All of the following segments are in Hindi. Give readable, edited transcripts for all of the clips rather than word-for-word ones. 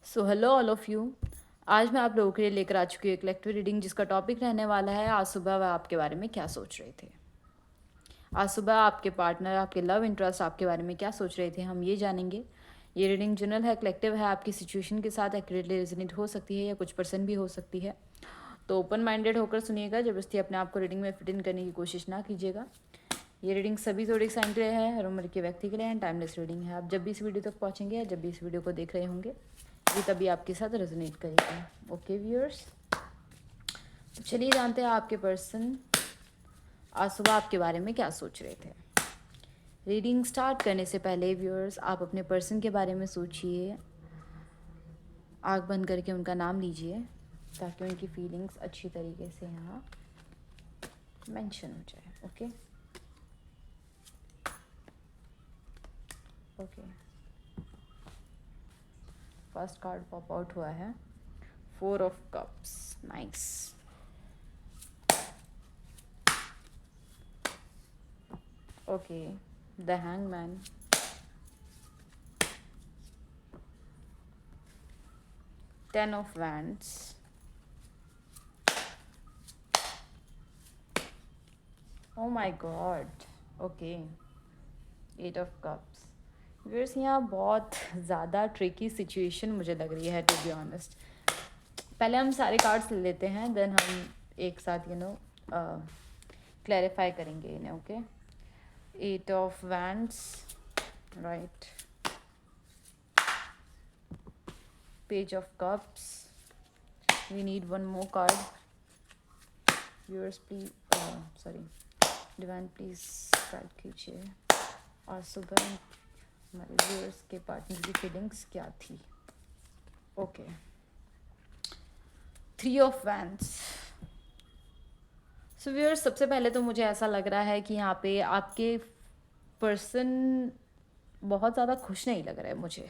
So hello all of you. आज मैं आप लोगों के लिए लेकर आ चुकी हूँ एक कलेक्टिव रीडिंग जिसका टॉपिक रहने वाला है आज सुबह वह आपके बारे में क्या सोच रहे थे। आज सुबह आपके पार्टनर, आपके लव इंटरेस्ट आपके बारे में क्या सोच रहे थे, हम ये जानेंगे। ये रीडिंग जनरल है, कलेक्टिव है, आपकी सिचुएशन के साथ एक्यूरेटली रेजोनेट हो सकती है या कुछ % भी हो सकती है। तो ओपन माइंडेड होकर सुनिएगा, जबरदस्ती अपने आप को रीडिंग में फिट इन करने की कोशिश ना कीजिएगा। ये रीडिंग सभी ज़ोडिक साइन के लिए है, हर उम्र के व्यक्ति के लिए है, टाइमलेस रीडिंग है। आप जब भी इस वीडियो तक पहुँचेंगे या जब भी इस वीडियो को देख रहे होंगे ये तभी आपके साथ रेजोनेट करेगा। ओके व्यूअर्स, तो चलिए जानते हैं आपके पर्सन आज सुबह आपके बारे में क्या सोच रहे थे। रीडिंग स्टार्ट करने से पहले व्यूअर्स आप अपने पर्सन के बारे में सोचिए, आँख बंद करके उनका नाम लीजिए ताकि उनकी फीलिंग्स अच्छी तरीके से यहाँ मेंशन हो जाए। Okay okay, first card pop out हुआ है 4 of cups. Nice. Okay, the hangman, 10 of wands, oh my God. Okay, 8 of cups. Viewers यहाँ बहुत ज़्यादा ट्रिकी सिचुएशन मुझे लग रही है टू बी ऑनेस्ट। पहले हम सारे कार्ड्स ले लेते हैं, देन हम एक साथ क्लैरिफाई करेंगे इन्हें। Okay, 8 of wands, right, page of cups, we need one more card. Viewers please, sorry divine please guide कीजिए और सुबह हमारे व्यूअर्स के पार्टनर की फीलिंग्स क्या थी। Okay, 3 of wands. So viewers सबसे पहले तो मुझे ऐसा लग रहा है कि यहाँ पे आपके पर्सन बहुत ज़्यादा खुश नहीं लग रहा है मुझे,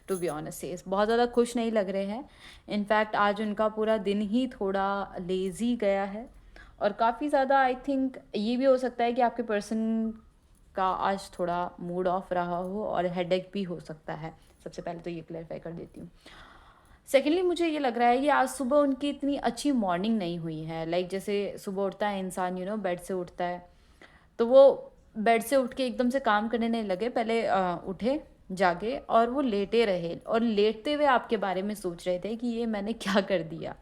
टू बी ऑनेस्ट से बहुत ज़्यादा खुश नहीं लग रहे हैं। इनफैक्ट आज उनका पूरा दिन ही थोड़ा लेज़ी गया है और काफ़ी ज़्यादा आई थिंक ये भी हो सकता है कि आपके पर्सन का आज थोड़ा मूड ऑफ रहा हो और हेडेक भी हो सकता है। सबसे पहले तो ये क्लैरिफाई कर देती हूँ। सेकेंडली मुझे ये लग रहा है कि आज सुबह उनकी इतनी अच्छी मॉर्निंग नहीं हुई है। लाइक जैसे सुबह उठता है इंसान, बेड से उठता है तो वो बेड से उठ के एकदम से काम करने नहीं लगे, पहले उठे, जागे और वो लेटे रहे और लेटते हुए आपके बारे में सोच रहे थे कि ये मैंने क्या कर दिया।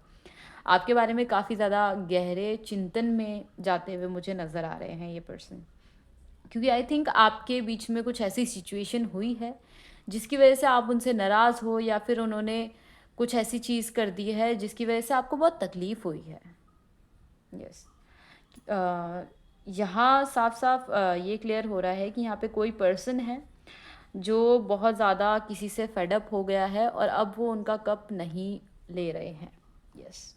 आपके बारे में काफ़ी ज़्यादा गहरे चिंतन में जाते हुए मुझे नज़र आ रहे हैं ये पर्सन, क्योंकि आई थिंक आपके बीच में कुछ ऐसी सिचुएशन हुई है जिसकी वजह से आप उनसे नाराज़ हो या फिर उन्होंने कुछ ऐसी चीज़ कर दी है जिसकी वजह से आपको बहुत तकलीफ़ हुई है। यस, यहाँ साफ साफ ये क्लियर हो रहा है कि यहाँ पे कोई पर्सन है जो बहुत ज़्यादा किसी से फेडअप हो गया है और अब वो उनका कप नहीं ले रहे हैं। यस,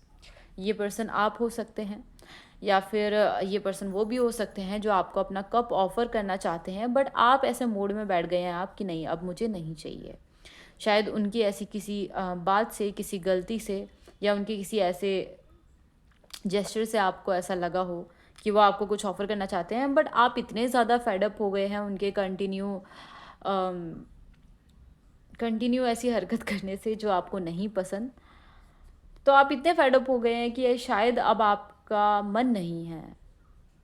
ये पर्सन आप हो सकते हैं या फिर ये पर्सन वो भी हो सकते हैं जो आपको अपना कप ऑफ़र करना चाहते हैं, बट आप ऐसे मूड में बैठ गए हैं आप कि नहीं अब मुझे नहीं चाहिए। शायद उनकी ऐसी किसी बात से, किसी गलती से या उनके किसी ऐसे जेस्चर से आपको ऐसा लगा हो कि वो आपको कुछ ऑफ़र करना चाहते हैं, बट आप इतने ज़्यादा फेडअप हो गए हैं उनके कंटिन्यू ऐसी हरकत करने से जो आपको नहीं पसंद। तो आप इतने फेडअप हो गए हैं कि ये शायद अब आपका मन नहीं है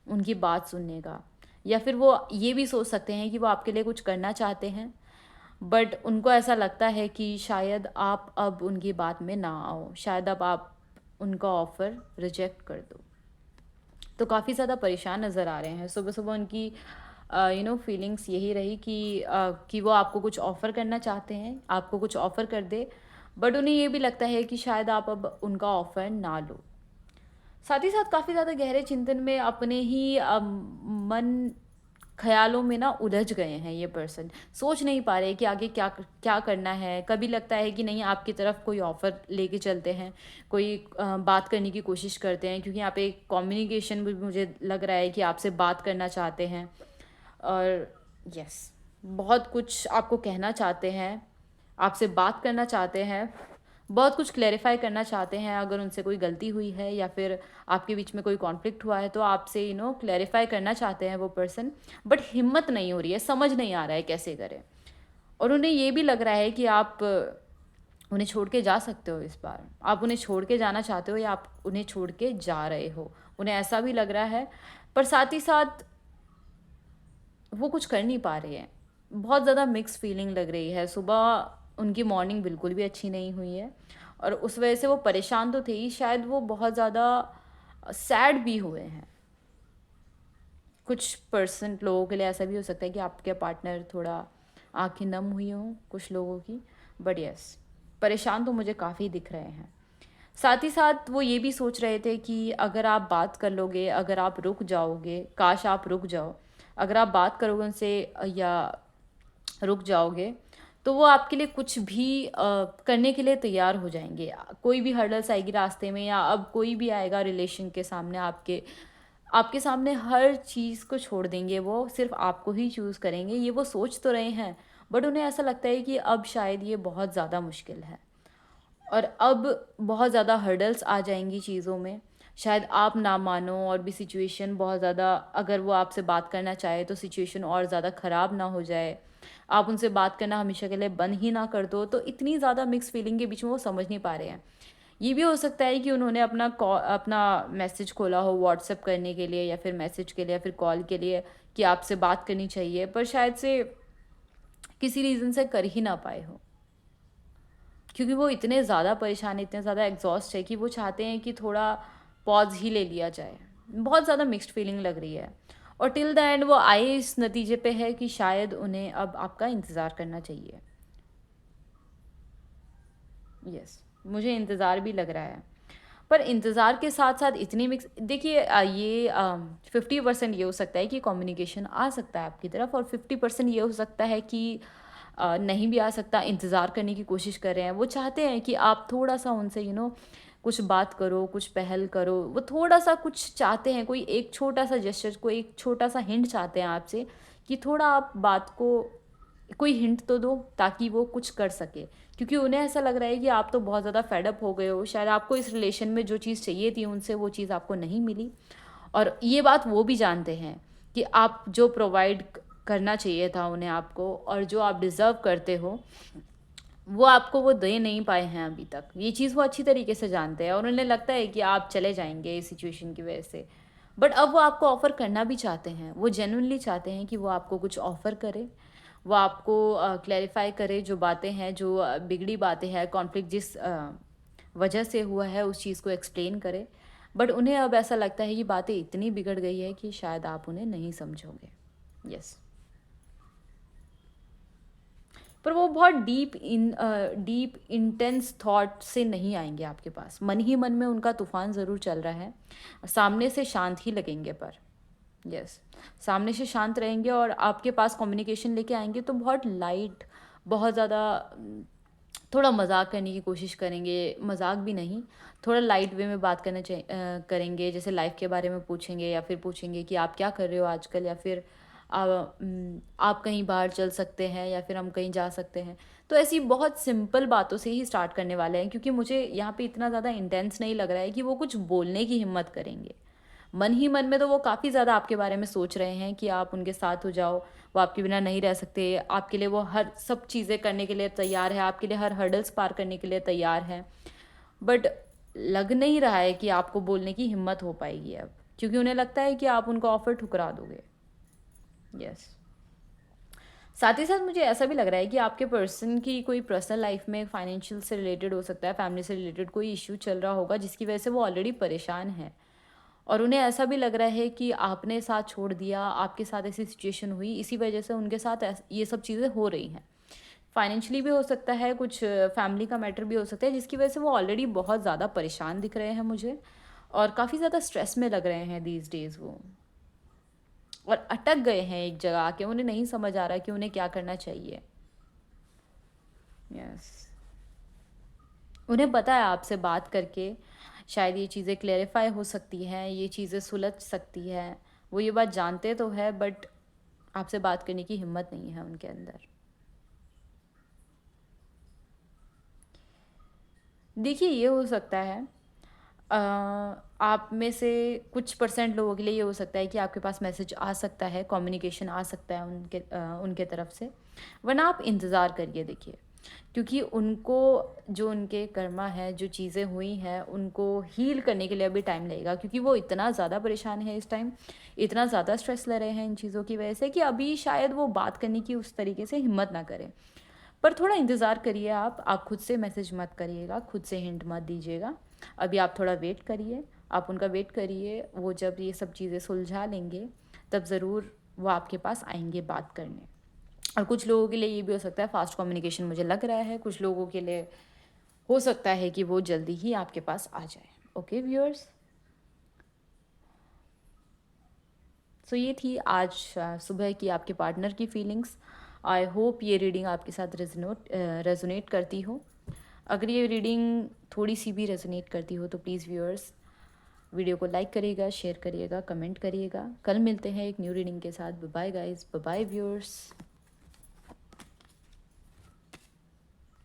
उनकी बात सुनने का, या फिर वो ये भी सोच सकते हैं कि वो आपके लिए कुछ करना चाहते हैं बट उनको ऐसा लगता है कि शायद आप अब उनकी बात में ना आओ, शायद अब आप उनका ऑफ़र रिजेक्ट कर दो। तो काफ़ी ज़्यादा परेशान नज़र आ रहे हैं। सुबह सुबह उनकी फीलिंग्स यही रही कि वो आपको कुछ ऑफ़र करना चाहते हैं, आपको कुछ ऑफ़र कर दे, बट उन्हें ये भी लगता है कि शायद आप अब उनका ऑफ़र ना लो। साथ ही साथ काफ़ी ज़्यादा गहरे चिंतन में अपने ही मन ख़्यालों में ना उलझ गए हैं ये पर्सन। सोच नहीं पा रहे कि आगे क्या क्या करना है। कभी लगता है कि नहीं आपकी तरफ कोई ऑफ़र लेके चलते हैं, कोई बात करने की कोशिश करते हैं, क्योंकि यहाँ पे कम्युनिकेशन भी मुझे लग रहा है कि आपसे बात करना चाहते हैं और यस, बहुत कुछ आपको कहना चाहते हैं, आपसे बात करना चाहते हैं, बहुत कुछ क्लैरिफ़ाई करना चाहते हैं। अगर उनसे कोई गलती हुई है या फिर आपके बीच में कोई कॉन्फ्लिक्ट हुआ है तो आपसे क्लैरिफ़ाई करना चाहते हैं वो पर्सन, बट हिम्मत नहीं हो रही है, समझ नहीं आ रहा है कैसे करें। और उन्हें ये भी लग रहा है कि आप उन्हें छोड़ के जा सकते हो इस बार। आप उन्हें छोड़ के जाना चाहते हो या आप उन्हें छोड़ के जा रहे हो, उन्हें ऐसा भी लग रहा है, पर साथ ही साथ वो कुछ कर नहीं पा रहे हैं। बहुत ज़्यादा मिक्स फीलिंग लग रही है। सुबह उनकी मॉर्निंग बिल्कुल भी अच्छी नहीं हुई है और उस वजह से वो परेशान तो थे ही, शायद वो बहुत ज़्यादा सैड भी हुए हैं। कुछ परसेंट लोगों के लिए ऐसा भी हो सकता है कि आपके पार्टनर थोड़ा आंखें नम हुई हों कुछ लोगों की, बट यस, परेशान तो मुझे काफ़ी दिख रहे हैं। साथ ही साथ वो ये भी सोच रहे थे कि अगर आप बात कर लोगे, अगर आप रुक जाओगे, काश आप रुक जाओ, अगर आप बात करोगे उनसे या रुक जाओगे, तो वो आपके लिए कुछ भी करने के लिए तैयार हो जाएंगे। कोई भी हर्डल्स आएगी रास्ते में या अब कोई भी आएगा रिलेशन के सामने, आपके आपके सामने हर चीज़ को छोड़ देंगे, वो सिर्फ आपको ही चूज़ करेंगे। ये वो सोच तो रहे हैं, बट उन्हें ऐसा लगता है कि अब शायद ये बहुत ज़्यादा मुश्किल है और अब बहुत ज़्यादा हर्डल्स आ जाएंगी चीज़ों में। शायद आप ना मानो और भी सिचुएशन बहुत ज़्यादा, अगर वो आपसे बात करना चाहे तो सिचुएशन और ज़्यादा ख़राब ना हो जाए, आप उनसे बात करना हमेशा के लिए बंद ही ना कर दो। तो इतनी ज़्यादा मिक्स फीलिंग के बीच में वो समझ नहीं पा रहे हैं। ये भी हो सकता है कि उन्होंने अपना मैसेज खोला हो व्हाट्सएप करने के लिए या फिर मैसेज के लिए या फिर कॉल के लिए कि आपसे बात करनी चाहिए, पर शायद से किसी रीज़न से कर ही ना पाए हो, क्योंकि वो इतने ज़्यादा परेशान हैं, इतने ज़्यादा एग्जॉस्ट है कि वो चाहते हैं कि थोड़ा पॉज ही ले लिया जाए। बहुत ज़्यादा मिक्स्ड फीलिंग लग रही है और टिल द एंड वो आए इस नतीजे पे है कि शायद उन्हें अब आपका इंतज़ार करना चाहिए। यस, मुझे इंतज़ार भी लग रहा है, पर इंतज़ार के साथ साथ इतनी मिक्स, देखिए ये 50% ये हो सकता है कि कम्युनिकेशन आ सकता है आपकी तरफ और 50% ये हो सकता है कि नहीं भी आ सकता, इंतज़ार करने की कोशिश कर रहे हैं। वो चाहते हैं कि आप थोड़ा सा उनसे कुछ बात करो, कुछ पहल करो, वो थोड़ा सा कुछ चाहते हैं, कोई एक छोटा सा जेस्चर, कोई एक छोटा सा हिंट चाहते हैं आपसे कि थोड़ा आप बात को कोई हिंट तो दो ताकि वो कुछ कर सके, क्योंकि उन्हें ऐसा लग रहा है कि आप तो बहुत ज़्यादा फेडअप हो गए हो, शायद आपको इस रिलेशन में जो चीज़ चाहिए थी उनसे वो चीज़ आपको नहीं मिली। और ये बात वो भी जानते हैं कि आप जो प्रोवाइड करना चाहिए था उन्हें आपको और जो आप डिज़र्व करते हो वो आपको वो दे नहीं पाए हैं अभी तक। ये चीज़ वो अच्छी तरीके से जानते हैं और उन्हें लगता है कि आप चले जाएंगे इस सिचुएशन की वजह से, बट अब वो आपको ऑफ़र करना भी चाहते हैं। वो जेन्युइनली चाहते हैं कि वो आपको कुछ ऑफ़र करे, वो आपको क्लैरिफाई करे जो बातें हैं, जो बिगड़ी बातें हैं, कॉन्फ्लिक्ट जिस वजह से हुआ है उस चीज़ को एक्सप्लेन करे। बट उन्हें अब ऐसा लगता है कि बातें इतनी बिगड़ गई है कि शायद आप उन्हें नहीं समझोगे। यस, पर वो बहुत डीप इंटेंस थॉट से नहीं आएंगे आपके पास। मन ही मन में उनका तूफान ज़रूर चल रहा है, सामने से शांत ही लगेंगे, पर यस, सामने से शांत रहेंगे और आपके पास कम्युनिकेशन लेके आएंगे तो बहुत लाइट, बहुत ज़्यादा थोड़ा मजाक करने की कोशिश करेंगे, मजाक भी नहीं, थोड़ा लाइट वे में बात करेंगे, जैसे लाइफ के बारे में पूछेंगे या फिर पूछेंगे कि आप क्या कर रहे हो आजकल, या फिर आप कहीं बाहर चल सकते हैं या फिर हम कहीं जा सकते हैं। तो ऐसी बहुत सिंपल बातों से ही स्टार्ट करने वाले हैं, क्योंकि मुझे यहाँ पे इतना ज़्यादा इंटेंस नहीं लग रहा है कि वो कुछ बोलने की हिम्मत करेंगे। मन ही मन में तो वो काफ़ी ज़्यादा आपके बारे में सोच रहे हैं कि आप उनके साथ हो जाओ, वो आपके बिना नहीं रह सकते, आपके लिए वो हर सब चीज़ें करने के लिए तैयार है, आपके लिए हर हर्डल्स पार करने के लिए तैयार है। बट लग नहीं रहा है कि आपको बोलने की हिम्मत हो पाएगी अब, क्योंकि उन्हें लगता है कि आप उनको ऑफ़र ठुकरा दोगे। यस, साथ ही साथ मुझे ऐसा भी लग रहा है कि आपके पर्सन की कोई पर्सनल लाइफ में फाइनेंशियल से रिलेटेड हो सकता है, फैमिली से रिलेटेड कोई इश्यू चल रहा होगा जिसकी वजह से वो ऑलरेडी परेशान है और उन्हें ऐसा भी लग रहा है कि आपने साथ छोड़ दिया, आपके साथ ऐसी सिचुएशन हुई, इसी वजह से उनके साथ ये सब चीज़ें हो रही हैं। फाइनेंशियली भी हो सकता है, कुछ फैमिली का मैटर भी हो सकता है जिसकी वजह से वो ऑलरेडी बहुत ज़्यादा परेशान दिख रहे हैं मुझे और काफ़ी ज़्यादा स्ट्रेस में लग रहे हैं दीज डेज़ वो, और अटक गए हैं एक जगह आके, उन्हें नहीं समझ आ रहा कि उन्हें क्या करना चाहिए। यस, उन्हें पता है आपसे बात करके शायद ये चीज़ें क्लेरिफाई हो सकती हैं, ये चीज़ें सुलझ सकती हैं, वो ये बात जानते तो है, बट आपसे बात करने की हिम्मत नहीं है उनके अंदर। देखिए, ये हो सकता है अ, आप में से कुछ परसेंट लोगों के लिए ये हो सकता है कि आपके पास मैसेज आ सकता है, कम्युनिकेशन आ सकता है उनके तरफ से, वरना आप इंतज़ार करिए। देखिए, क्योंकि उनको जो उनके कर्मा है, जो चीज़ें हुई हैं, उनको हील करने के लिए अभी टाइम लगेगा, क्योंकि वो इतना ज़्यादा परेशान है इस टाइम, इतना ज़्यादा स्ट्रेस ले रहे हैं इन चीज़ों की वजह से कि अभी शायद वो बात करने की उस तरीके से हिम्मत ना करें। पर थोड़ा इंतज़ार करिए आप खुद से मैसेज मत करिएगा, खुद से हिंट मत दीजिएगा। अभी आप थोड़ा वेट करिए, आप उनका वेट करिए, वो जब ये सब चीज़ें सुलझा लेंगे, तब ज़रूर वो आपके पास आएँगे बात करने। और कुछ लोगों के लिए ये भी हो सकता है फ़ास्ट कम्युनिकेशन मुझे लग रहा है, कुछ लोगों के लिए हो सकता है कि वो जल्दी ही आपके पास आ जाए। ओके व्यूअर्स, सो ये थी आज सुबह की आपके पार्टनर की फीलिंग्स। आई होप ये रीडिंग आपके साथ रेजोनेट करती हो। अगर ये रीडिंग थोड़ी सी भी रेजोनेट करती हो तो प्लीज़ व्यूअर्स वीडियो को लाइक करिएगा, शेयर करिएगा, कमेंट करिएगा। कल मिलते हैं एक न्यू रीडिंग के साथ। Bye bye guys, bye bye viewers.